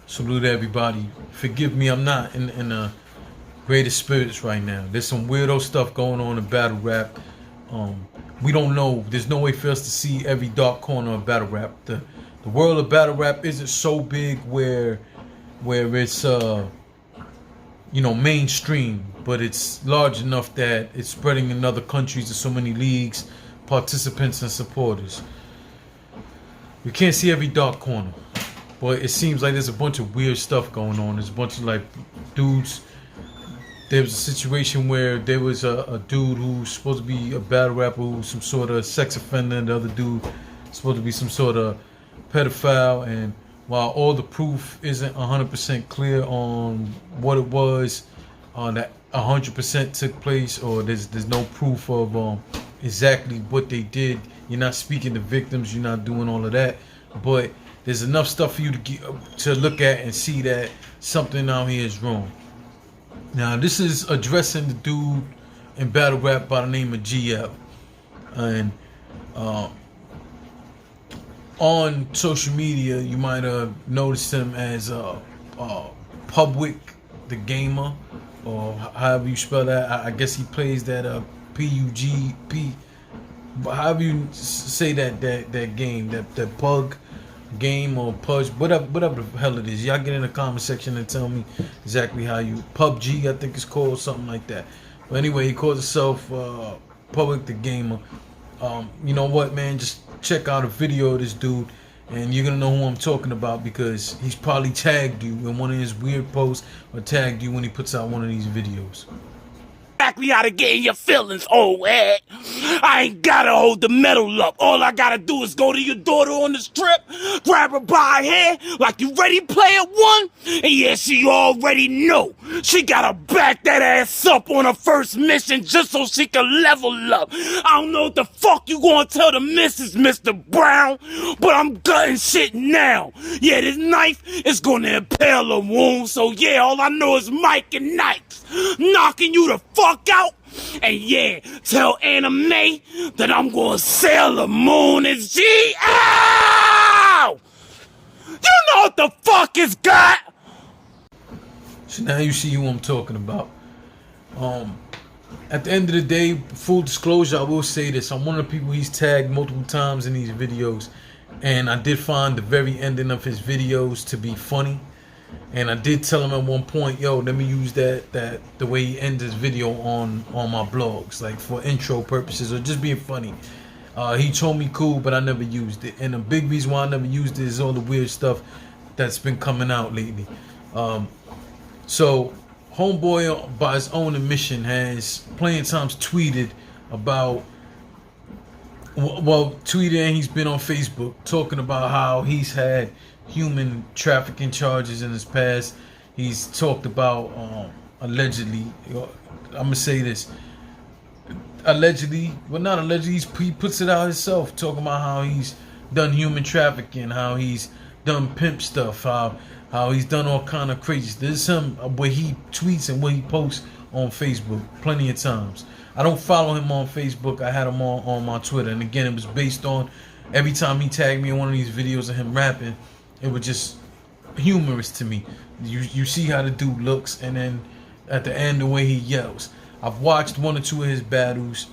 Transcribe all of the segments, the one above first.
Salute everybody. Forgive me, I'm not in the greatest spirits right now. There's some weirdo stuff going on in battle rap. We don't know. There's no way for us to see every dark corner of battle rap. The world of battle rap isn't so big where it's mainstream, but it's large enough that it's spreading in other countries to so many leagues, participants, and supporters. We can't see every dark corner. But it seems like there's a bunch of weird stuff going on. There's a bunch of like dudes. There was a situation where there was a dude who's supposed to be a battle rapper who's some sort of sex offender, and the other dude supposed to be some sort of pedophile. And while all the proof isn't 100% clear on what it was, that 100% took place, or there's no proof of exactly what they did. You're not speaking to victims. You're not doing all of that, but there's enough stuff for you to look at and see that something out here is wrong. Now, this is addressing the dude in battle rap by the name of GL. And on social media, you might have noticed him as Public the Gamer, or however you spell that. I guess he plays that P-U-G-P. However you say that game, that Pug game or Pudge, whatever the hell it is. Y'all get in the comment section and tell me exactly how you PUBG, I think it's called, something like that. But anyway, he calls himself Public the Gamer. You know what, man? Just check out a video of this dude, and you're gonna know who I'm talking about, because he's probably tagged you in one of his weird posts, or tagged you when he puts out one of these videos. Exactly how to get in your feelings, old head. I ain't gotta hold the metal up. All I gotta do is go to your daughter on the strip, grab her by her hair like you ready player one, and yeah, she already know. She gotta back that ass up on her first mission just so she can level up. I don't know what the fuck you gonna tell the missus, Mr. Brown, but I'm gutting shit now. Yeah, this knife is gonna impale a wound, so yeah, all I know is Mike and Knights knocking you the fuck out. And yeah, tell Anna Mae that I'm gonna sail the moon and she out. You know what the fuck is got? So now you see who I'm talking about. At the end of the day, full disclosure, I will say this. I'm one of the people he's tagged multiple times in these videos, and I did find the very ending of his videos to be funny. And I did tell him at one point, yo, let me use that the way he ends his video on my blogs, like for intro purposes or just being funny. He told me cool, but I never used it. And the big reason why I never used it is all the weird stuff that's been coming out lately. So homeboy, by his own admission, has plenty of times tweeted about, tweeted, and he's been on Facebook talking about how he's had human trafficking charges in his past. He's talked about allegedly, I'm gonna say this, allegedly, but not allegedly, he puts it out himself, talking about how he's done human trafficking, how he's done pimp stuff, how he's done all kind of crazy. This is him, what he tweets and what he posts on Facebook plenty of times. I don't follow him on Facebook. I had him on my Twitter, and again, it was based on every time he tagged me in one of these videos of him rapping, it was just humorous to me. You see how the dude looks, and then at the end, the way he yells. I've watched one or two of his battles.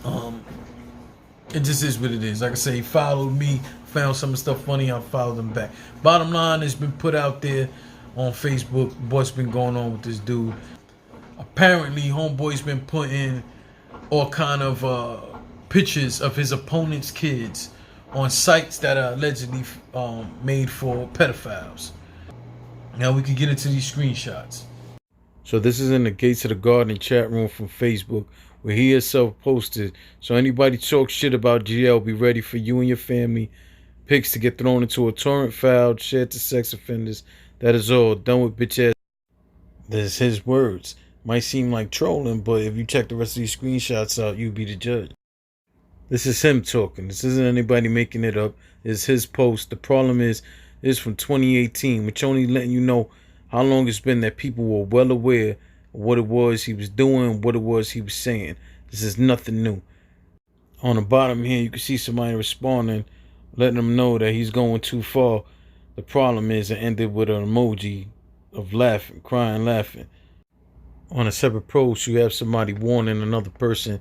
It just is what it is. Like I say, he followed me, found some stuff funny, I followed him back. Bottom line, it's been put out there on Facebook what's been going on with this dude. Apparently, homeboy's been putting all kind of pictures of his opponent's kids on sites that are allegedly made for pedophiles. Now we can get into these screenshots. So this is in the Gates of the Garden chat room from Facebook, where he himself posted, so anybody talk shit about GL, be ready for you and your family. Pics to get thrown into a torrent file, shared to sex offenders. That is all. Done with bitch ass. That's his words. Might seem like trolling, but if you check the rest of these screenshots out, you be the judge. This is him talking. This isn't anybody making it up. It's his post. The problem is, it's from 2018, which only letting you know how long it's been that people were well aware of what it was he was doing, what it was he was saying. This is nothing new. On the bottom here, you can see somebody responding, letting him know that he's going too far. The The problem is it ended with an emoji of laughing, crying, laughing. On a separate post, you have somebody warning another person,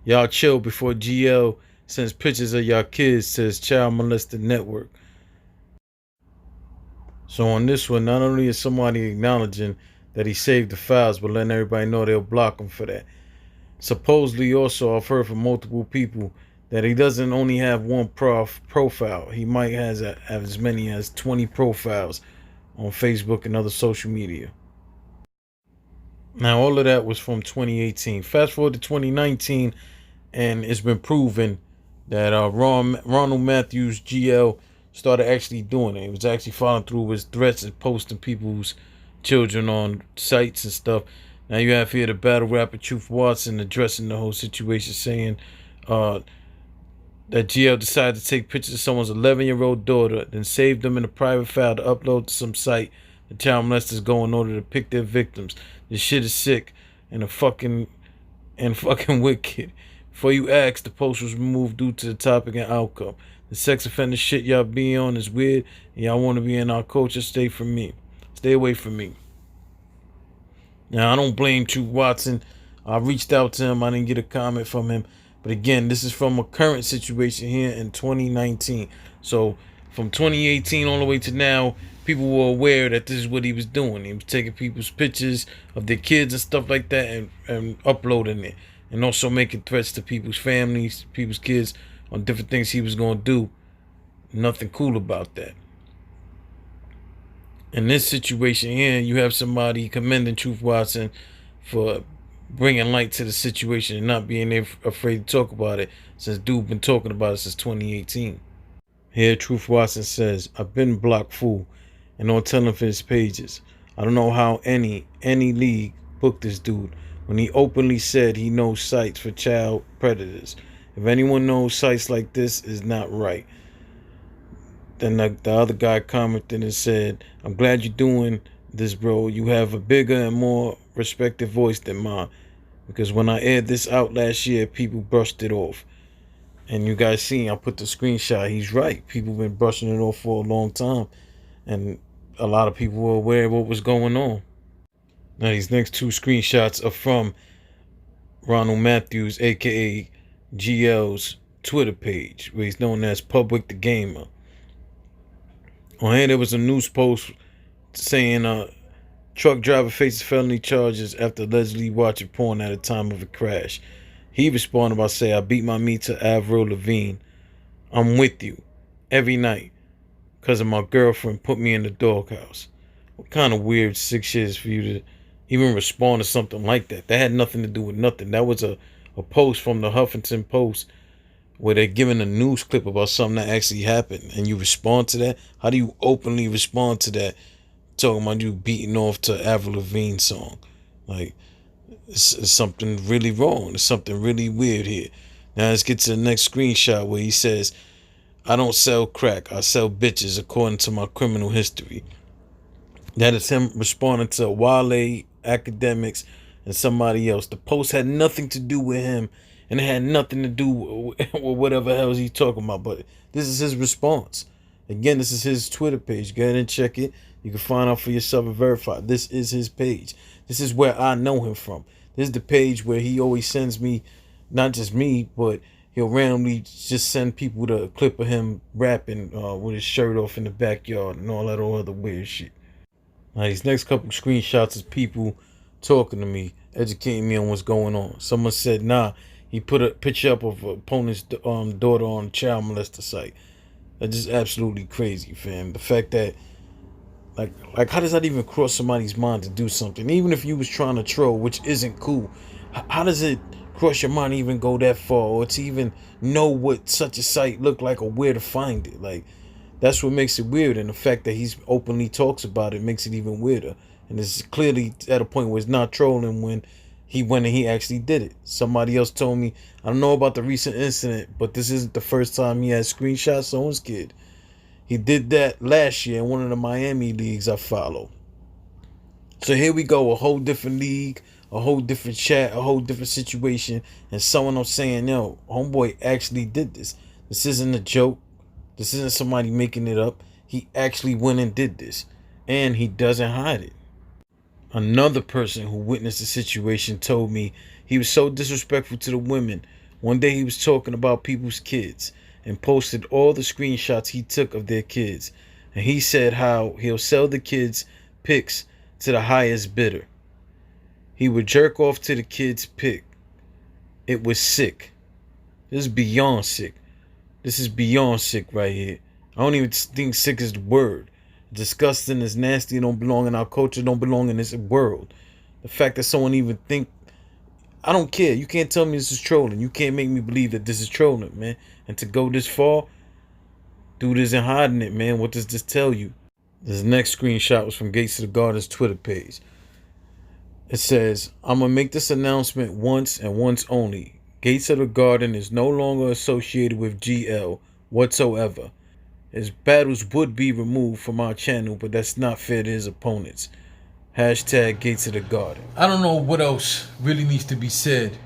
y'all chill before GL sends pictures of y'all kids, says Child Molester Network. So on this one, not only is somebody acknowledging that he saved the files, but letting everybody know they'll block him for that. Supposedly also, I've heard from multiple people that he doesn't only have one profile. He might have as many as 20 profiles on Facebook and other social media. Now, all of that was from 2018. Fast forward to 2019, and it's been proven that Ronald Matthews, GL, started actually doing it. He was actually following through with threats and posting people's children on sites and stuff. Now you have here the battle rapper Truth Watson addressing the whole situation, saying that GL decided to take pictures of someone's 11-year-old daughter, then saved them in a private file to upload to some site the child molesters go in order to pick their victims. This shit is sick and fucking wicked. Before you ask, the post was removed due to the topic and outcome. The sex offender shit y'all be on is weird, and y'all want to be in our culture. Stay away from me. Now, I don't blame Truth Watson. I reached out to him. I didn't get a comment from him. But again, this is from a current situation here in 2019. So from 2018 all the way to now, people were aware that this is what he was doing. He was taking people's pictures of their kids and stuff like that and uploading it. And also making threats to people's families, people's kids on different things he was going to do. Nothing cool about that. In this situation here, you have somebody commending Truth Watson for bringing light to the situation and not being afraid to talk about it, since dude been talking about it since 2018. Here, Truth Watson says, I've been blocked fool and on telling for his pages. I don't know how any league booked this dude when he openly said he knows sites for child predators. If anyone knows sites like this, is not right. Then the other guy commented and said, I'm glad you're doing this, bro. You have a bigger and more respected voice than mine. Because when I aired this out last year, people brushed it off. And you guys see, I put the screenshot. He's right. People been brushing it off for a long time. And a lot of people were aware of what was going on. Now, these next two screenshots are from Ronald Matthews, a.k.a. GL's Twitter page, where he's known as Public the Gamer. On here, there was a news post saying truck driver faces felony charges after allegedly watching porn at the time of a crash. He responded by saying, I beat my meat to Avril Lavigne. I'm with you every night because of my girlfriend put me in the doghouse. What kind of weird sick shit is for you to even respond to something like that? That had nothing to do with nothing. That was a post from the Huffington Post where they're giving a news clip about something that actually happened, and you respond to that? How do you openly respond to that, talking about you beating off to Avril Lavigne song? Like, it's something really wrong. There's something really weird here. Now let's get to the next screenshot where he says, I don't sell crack, I sell bitches according to my criminal history. That is him responding to Wale, Academics, and somebody else. The post had nothing to do with him, and it had nothing to do with whatever hell he's talking about. But this is his response. Again, this is his Twitter page. Go ahead and check it. You can find out for yourself and verify. This is his page. This is where I know him from. This is the page where he always sends me, not just me, but he'll randomly just send people the clip of him rapping with his shirt off in the backyard and all that other weird shit. Now, these next couple screenshots is people talking to me, educating me on what's going on. Someone said, nah, he put a picture up of a opponent's daughter on a child molester site. That's just absolutely crazy, fam. The fact that, like, how does that even cross somebody's mind to do something? Even if you was trying to troll, which isn't cool, how does it cross your mind to even go that far, or to even know what such a site looked like or where to find it? Like, that's what makes it weird, and the fact that he's openly talks about it makes it even weirder. And it's clearly at a point where it's not trolling when he went and he actually did it. Somebody else told me, I don't know about the recent incident, but this isn't the first time he had screenshots of someone's kid. He did that last year in one of the Miami leagues I follow. So here we go, a whole different league, a whole different chat, a whole different situation, and someone else saying, yo, homeboy actually did this. This isn't a joke. This isn't somebody making it up. he actually went and did this, and he doesn't hide it. Another person who witnessed the situation told me he was so disrespectful to the women. One day he was talking about people's kids and posted all the screenshots he took of their kids. And he said how he'll sell the kids' pics to the highest bidder. He would jerk off to the kids' pic. It was sick. This is beyond sick. This is beyond sick right here. I don't even think sick is the word. Disgusting is nasty, don't belong in our culture, don't belong in this world. The fact that someone even think, I don't care. You can't tell me this is trolling. You can't make me believe that this is trolling, man. And to go this far, dude isn't hiding it, man. What does this tell you? This next screenshot was from Gates to the Garden's Twitter page. It says, I'm going to make this announcement once and once only. Gates of the Garden is no longer associated with GL whatsoever. His battles would be removed from our channel, but that's not fair to his opponents. Hashtag Gates of the Garden. I don't know what else really needs to be said.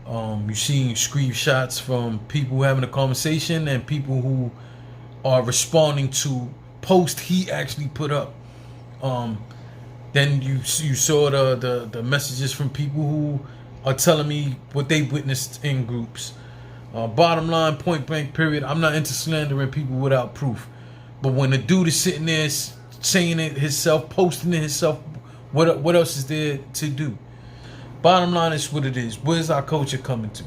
You're seeing screenshots from people having a conversation and people who are responding to posts he actually put up. Then you saw the messages from people who are telling me what they witnessed in groups. Bottom line, point blank, period. I'm not into slandering people without proof. But when the dude is sitting there saying it himself, posting it himself, what else is there to do? Bottom line is what it is. Where's our culture coming to?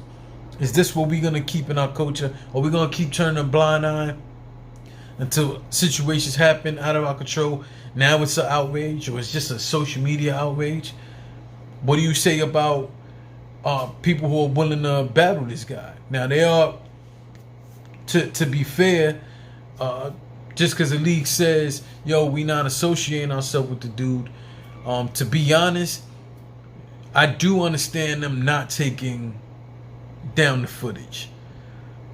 Is this what we're going to keep in our culture? Or we're going to keep turning a blind eye until situations happen out of our control? Now it's an outrage, or it's just a social media outrage. What do you say about people who are willing to battle this guy? Now they are, to be fair, just because the league says, yo, we not associating ourselves with the dude. To be honest, I do understand them not taking down the footage.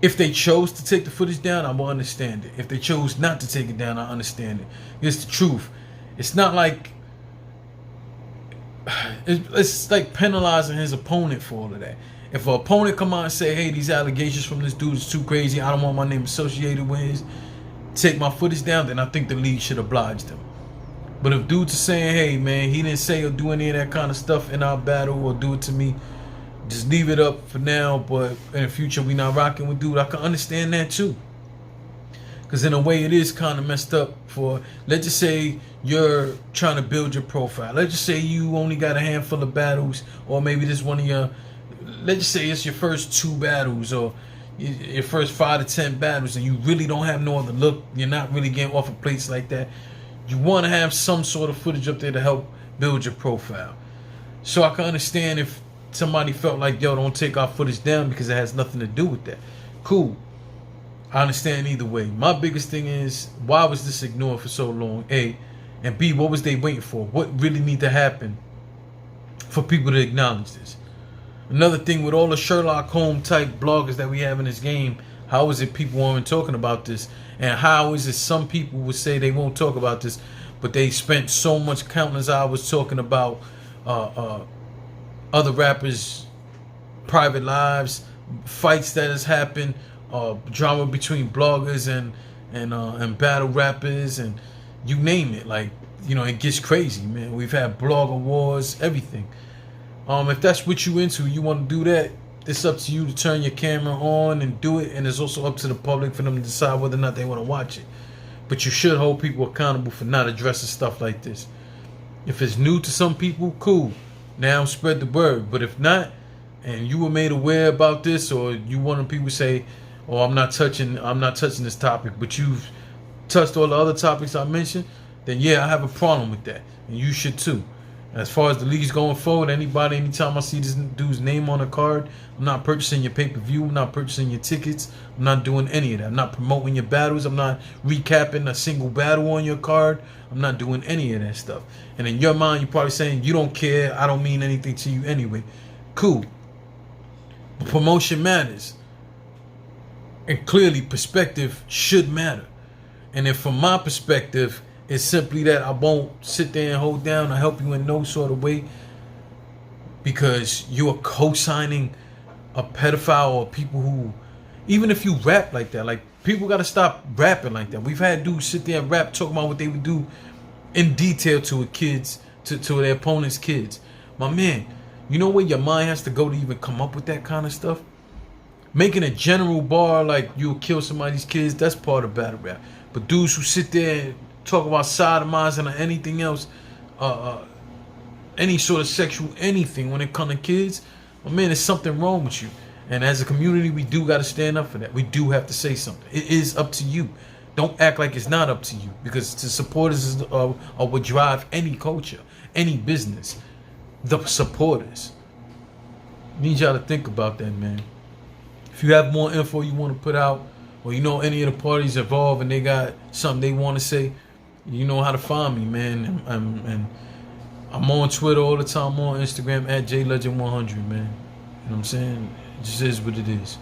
If they chose to take the footage down, I will understand it. If they chose not to take it down, I understand it. It's the truth. It's not like it's like penalizing his opponent for all of that. If an opponent come out and say, hey, these allegations from this dude is too crazy, I don't want my name associated with his, take my footage down, then I think the league should oblige them. But if dudes are saying, hey man, he didn't say or do any of that kind of stuff in our battle or do it to me, just leave it up for now, but in the future we not rocking with dude, I can understand that too. Because in a way it is kind of messed up for, let's just say you're trying to build your profile. Let's just say you only got a handful of battles, or maybe this one of your, let's just say it's your first 2 battles or your first 5 to 10 battles, and you really don't have no other look. You're not really getting off of plates like that. You want to have some sort of footage up there to help build your profile. So I can understand if somebody felt like, yo, don't take our footage down because it has nothing to do with that. Cool. I understand either way. My biggest thing is, why was this ignored for so long? A. And B, what was they waiting for? What really need to happen for people to acknowledge this? Another thing, with all the Sherlock Holmes type bloggers that we have in this game, how is it people aren't talking about this? And how is it some people would say they won't talk about this, but they spent so much countless hours talking about other rappers' private lives, fights that has happened, drama between bloggers and battle rappers, and you name it. Like, you know, it gets crazy, man. We've had blogger wars, everything. If that's what you into, you want to do that, it's up to you to turn your camera on and do it, and it's also up to the public for them to decide whether or not they want to watch it. But you should hold people accountable for not addressing stuff like this. If it's new to some people, cool. Now spread the word. But if not, and you were made aware about this, or you want people to say, oh, I'm not touching this topic, but you've touched all the other topics I mentioned, then yeah, I have a problem with that. And you should too. As far as the league's going forward, anytime I see this dude's name on a card, I'm not purchasing your pay-per-view, I'm not purchasing your tickets, I'm not doing any of that. I'm not promoting your battles, I'm not recapping a single battle on your card, I'm not doing any of that stuff. And in your mind, you're probably saying, you don't care, I don't mean anything to you anyway. Cool. But promotion matters. And clearly, perspective should matter. And if from my perspective, it's simply that I won't sit there and hold down or help you in no sort of way because you are co-signing a pedophile or people who, even if you rap like that, like People got to stop rapping like that. We've had dudes sit there and rap, talk about what they would do in detail to a kids, to their opponent's kids. My man, you know where your mind has to go to even come up with that kind of stuff? Making a general bar like you'll kill somebody's kids, that's part of battle rap. But dudes who sit there and talk about sodomizing or anything else, any sort of sexual anything when it comes to kids, my man, there's something wrong with you. And as a community, we do got to stand up for that. We do have to say something. It is up to you. Don't act like it's not up to you, because the supporters are what drive any culture, any business. The supporters. Need y'all to think about that, man. If you have more info you want to put out, or you know any of the parties involved and they got something they want to say, you know how to find me, man. And I'm on Twitter all the time, on Instagram at JLEGEND100, man. You know what I'm saying? It just is what it is.